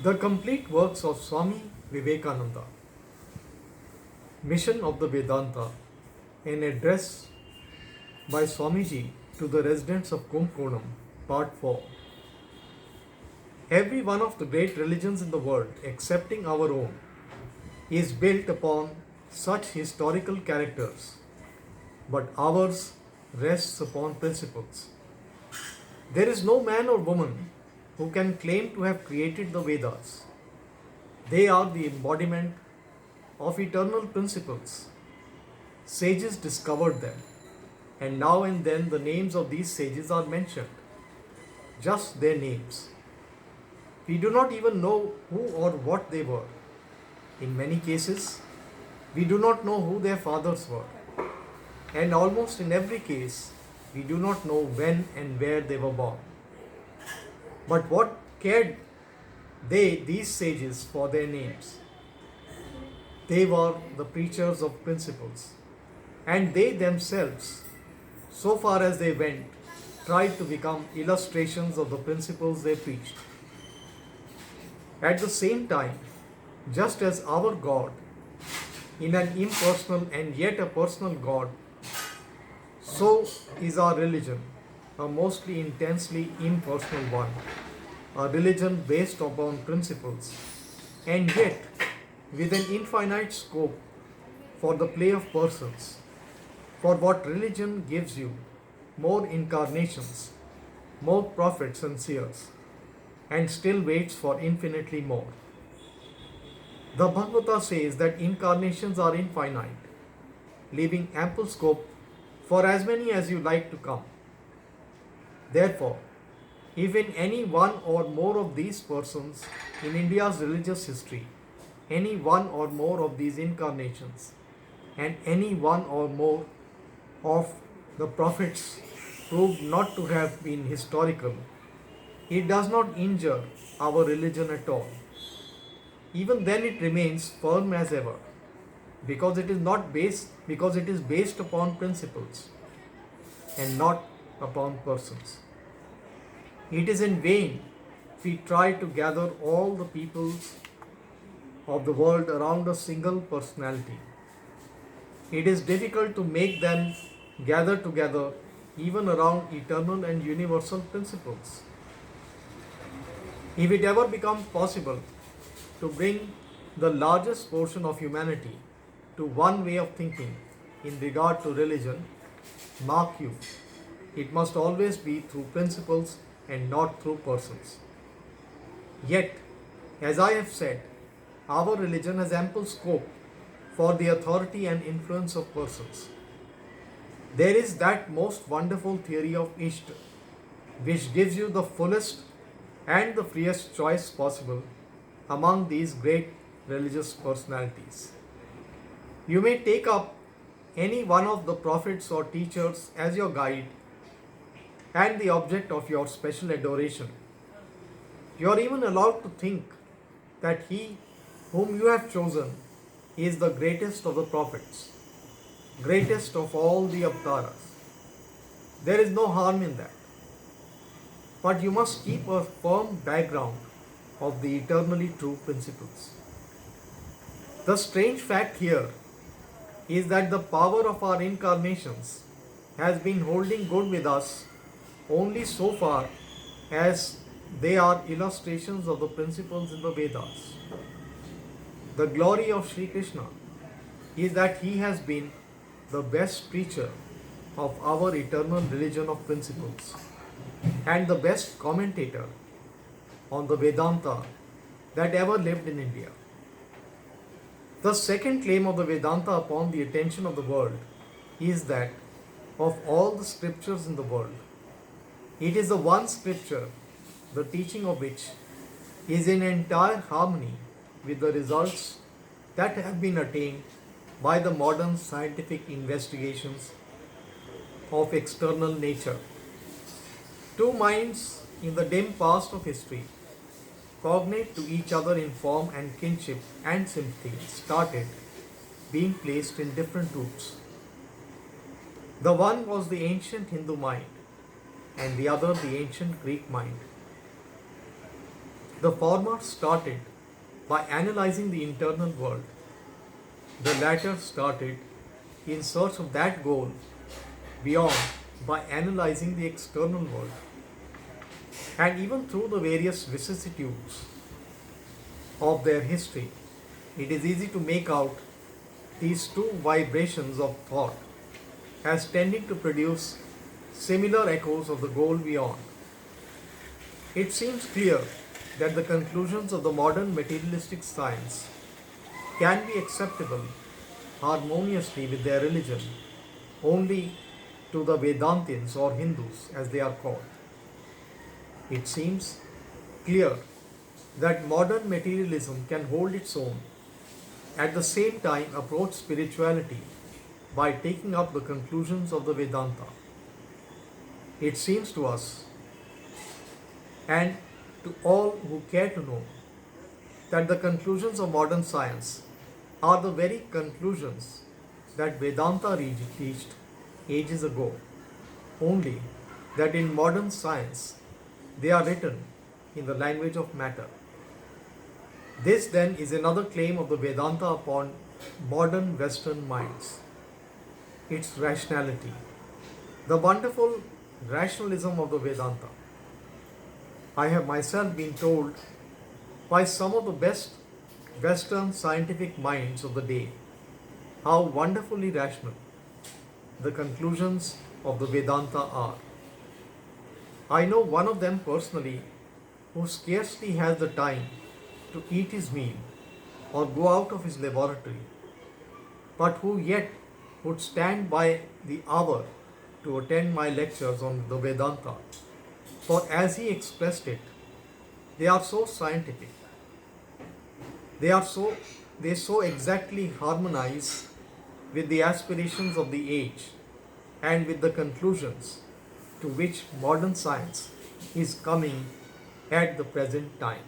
The complete works of Swami Vivekananda, Mission of the Vedanta, an address by Swamiji to the residents of Kumkonam, Part 4. Every one of the great religions in the world, excepting our own, is built upon such historical characters, but ours rests upon principles. There is no man or woman who can claim to have created the Vedas. They are the embodiment of eternal principles. Sages discovered them, and now and then the names of these sages are mentioned. Just their names. We do not even know who or what they were. In many cases, we do not know who their fathers were. And almost in every case, we do not know when and where they were born. But what cared these sages, for their names? They were the preachers of principles. And they themselves, so far as they went, tried to become illustrations of the principles they preached. At the same time, just as our God, in an impersonal and yet a personal God, so is our religion, a mostly intensely impersonal one, a religion based upon principles, and yet with an infinite scope for the play of persons. For what religion gives you? More incarnations, more prophets and seers, and still waits for infinitely more. The Bhagavata says that incarnations are infinite, leaving ample scope for as many as you like to come. Therefore, if in any one or more of these persons in India's religious history, any one or more of these incarnations, and any one or more of the prophets proved not to have been historical, it does not injure our religion at all. Even then it remains firm as ever, because it is based upon principles and not upon persons. It is in vain we try to gather all the peoples of the world around a single personality. It is difficult to make them gather together even around eternal and universal principles. If it ever becomes possible to bring the largest portion of humanity to one way of thinking in regard to religion, mark you, it must always be through principles and not through persons. Yet, as I have said, our religion has ample scope for the authority and influence of persons. There is that most wonderful theory of Ishta, which gives you the fullest and the freest choice possible among these great religious personalities. You may take up any one of the prophets or teachers as your guide and the object of your special adoration. You are even allowed to think that he whom you have chosen is the greatest of the prophets, greatest of all the avatars. There is no harm in that. But you must keep a firm background of the eternally true principles. The strange fact here is that the power of our incarnations has been holding good with us only so far as they are illustrations of the principles in the Vedas. The glory of Sri Krishna is that he has been the best preacher of our eternal religion of principles and the best commentator on the Vedanta that ever lived in India. The second claim of the Vedanta upon the attention of the world is that of all the scriptures in the world, it is the one scripture, the teaching of which is in entire harmony with the results that have been attained by the modern scientific investigations of external nature. Two minds in the dim past of history, cognate to each other in form and kinship and sympathy, started being placed in different groups. The one was the ancient Hindu mind, and the other the ancient Greek mind. The former started by analyzing the internal world. The latter started in search of that goal beyond by analyzing the external world. And even through the various vicissitudes of their history, it is easy to make out these two vibrations of thought as tending to produce similar echoes of the goal beyond. It seems clear that the conclusions of the modern materialistic science can be acceptable harmoniously with their religion only to the Vedantins or Hindus as they are called. It seems clear that modern materialism can hold its own, at the same time approach spirituality by taking up the conclusions of the Vedanta. It seems to us and to all who care to know that the conclusions of modern science are the very conclusions that Vedanta reached ages ago, only that in modern science they are written in the language of matter. This then is another claim of the Vedanta upon modern Western minds, its rationality, the wonderful rationalism of the Vedanta. I have myself been told by some of the best Western scientific minds of the day how wonderfully rational the conclusions of the Vedanta are. I know one of them personally who scarcely has the time to eat his meal or go out of his laboratory, but who yet would stand by the hour to attend my lectures on the Vedanta. For as he expressed it, they are so scientific. They so exactly harmonize with the aspirations of the age and with the conclusions to which modern science is coming at the present time.